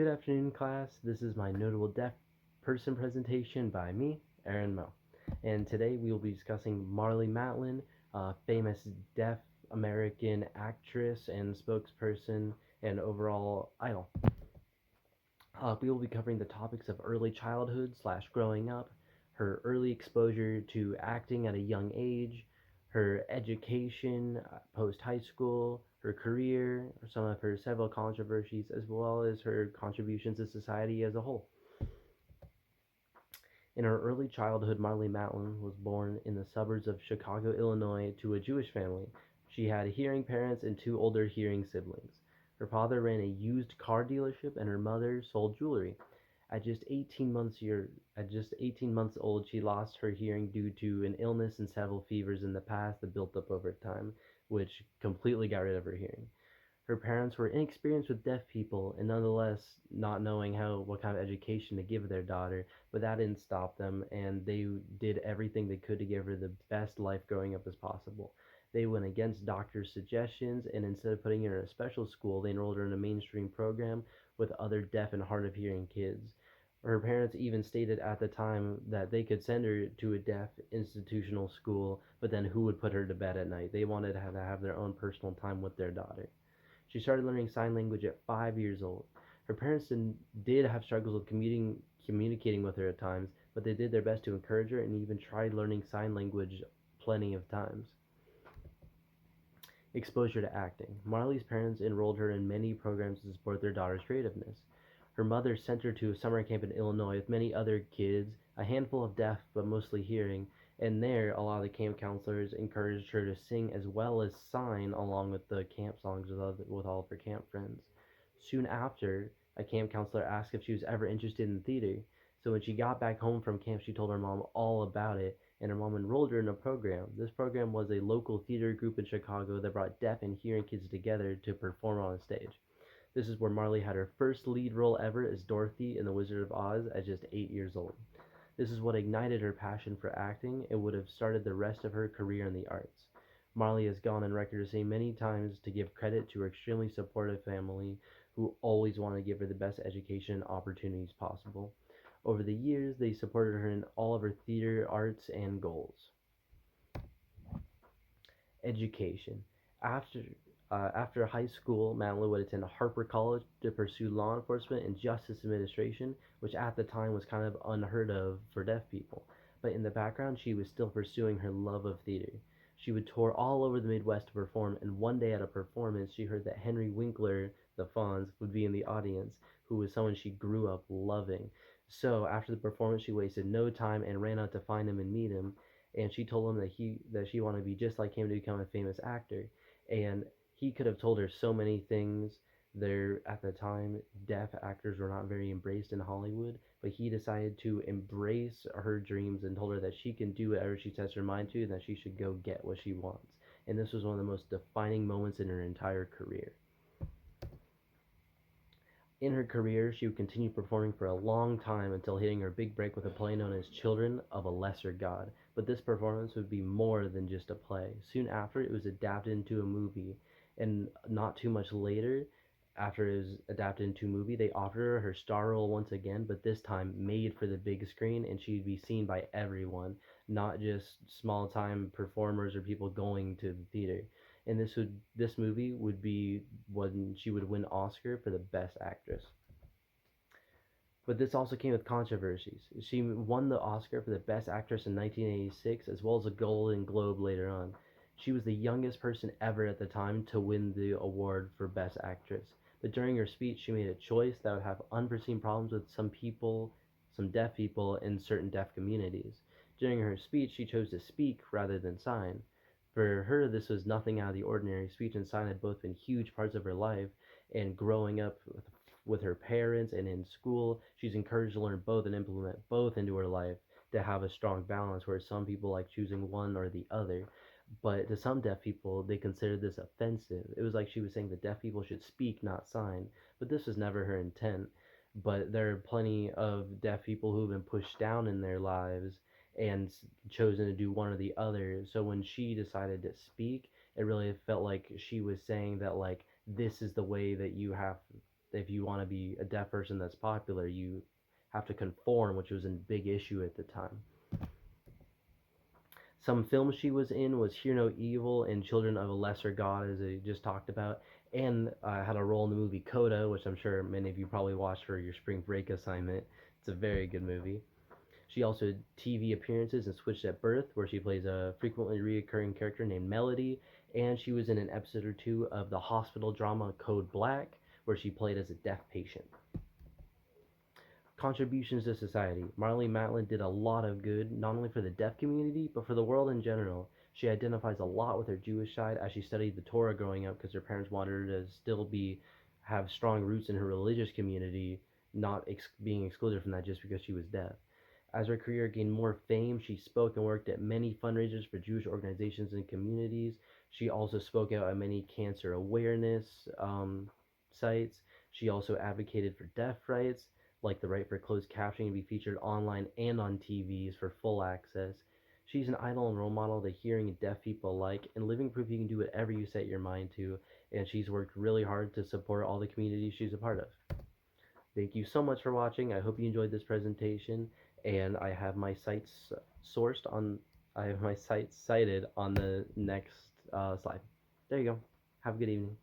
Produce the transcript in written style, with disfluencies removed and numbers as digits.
Good afternoon, class. This is my notable deaf person presentation by me, Aaron Mo. And today we will be discussing Marlee Matlin, a famous deaf American actress and spokesperson and overall idol. We will be covering the topics of early childhood slash growing up, her early exposure to acting at a young age, her education post high school, her career, some of her several controversies, as well as her contributions to society as a whole. In her early childhood, Marlee Matlin was born in the suburbs of Chicago, Illinois, to a Jewish family. She had hearing parents and two older hearing siblings. Her father ran a used car dealership and her mother sold jewelry. At just 18 months old, she lost her hearing due to an illness and several fevers in the past that built up over time, which completely got rid of her hearing. Her parents were inexperienced with deaf people and nonetheless not knowing what kind of education to give their daughter, but that didn't stop them and they did everything they could to give her the best life growing up as possible. They went against doctors' suggestions and instead of putting her in a special school, they enrolled her in a mainstream program with other deaf and hard of hearing kids. Her parents even stated at the time that they could send her to a deaf institutional school, but then who would put her to bed at night? They wanted her to have their own personal time with their daughter. She started learning sign language at 5 years old. Her parents did have struggles with communicating with her at times, but they did their best to encourage her and even tried learning sign language plenty of times. Exposure to acting. Marlee's parents enrolled her in many programs to support their daughter's creativeness. Her mother sent her to a summer camp in Illinois with many other kids, a handful of deaf but mostly hearing, and there a lot of the camp counselors encouraged her to sing as well as sign along with the camp songs with all of her camp friends. Soon after, a camp counselor asked if she was ever interested in theater, so when she got back home from camp, she told her mom all about it, and her mom enrolled her in a program. This program was a local theater group in Chicago that brought deaf and hearing kids together to perform on a stage. This is where Marlee had her first lead role ever as Dorothy in The Wizard of Oz at just 8 years old. This is what ignited her passion for acting and would have started the rest of her career in the arts. Marlee has gone on record to say many times to give credit to her extremely supportive family who always wanted to give her the best education and opportunities possible. Over the years, they supported her in all of her theater, arts, and goals. Education. After after high school, Madeline would attend Harper College to pursue law enforcement and justice administration, which at the time was kind of unheard of for deaf people. But in the background, she was still pursuing her love of theater. She would tour all over the Midwest to perform, and one day at a performance, she heard that Henry Winkler, the Fonz, would be in the audience, who was someone she grew up loving. So after the performance, she wasted no time and ran out to find him and meet him. And she told him that she wanted to be just like him to become a famous actor. And he could have told her so many things. There at the time, deaf actors were not very embraced in Hollywood, but he decided to embrace her dreams and told her that she can do whatever she sets her mind to and that she should go get what she wants. And this was one of the most defining moments in her entire career. In her career, she would continue performing for a long time until hitting her big break with a play known as Children of a Lesser God. But this performance would be more than just a play. Soon after, it was adapted into a movie, and not too much later, after it was adapted into a movie, they offered her star role once again, but this time made for the big screen, and she'd be seen by everyone, not just small time performers or people going to the theater. And this movie would be when she would win Oscar for the best actress. But this also came with controversies. She won the Oscar for the Best Actress in 1986, as well as a Golden Globe later on. She was the youngest person ever at the time to win the award for Best Actress. But during her speech, she made a choice that would have unforeseen problems with some deaf people in certain deaf communities. During her speech, she chose to speak rather than sign. For her, this was nothing out of the ordinary. Speech and sign had both been huge parts of her life, and growing up with her parents and in school, she's encouraged to learn both and implement both into her life to have a strong balance, where some people like choosing one or the other. But to some deaf people, they considered this offensive. It was like she was saying that deaf people should speak, not sign. But this was never her intent. But there are plenty of deaf people who've been pushed down in their lives and chosen to do one or the other. So when she decided to speak, it really felt like she was saying that, like, this is the way that you have if you want to be a deaf person that's popular, you have to conform, which was a big issue at the time. Some films she was in was Hear No Evil and Children of a Lesser God, as I just talked about, and had a role in the movie Coda, which I'm sure many of you probably watched for your spring break assignment. It's a very good movie. She also had TV appearances in Switched at Birth, where she plays a frequently reoccurring character named Melody, and she was in an episode or two of the hospital drama Code Black, where she played as a deaf patient. Contributions to society. Marlee Matlin did a lot of good, not only for the deaf community, but for the world in general. She identifies a lot with her Jewish side as she studied the Torah growing up because her parents wanted her to still have strong roots in her religious community, not being excluded from that just because she was deaf. As her career gained more fame, she spoke and worked at many fundraisers for Jewish organizations and communities. She also spoke out at many cancer awareness sites. She also advocated for deaf rights, like the right for closed captioning to be featured online and on TVs for full access. She's an idol and role model that hearing and deaf people like, and living proof you can do whatever you set your mind to, and she's worked really hard to support all the communities she's a part of. Thank you so much for watching. I hope you enjoyed this presentation, and sourced on I have my sites cited on the next slide. There you go. Have a good evening.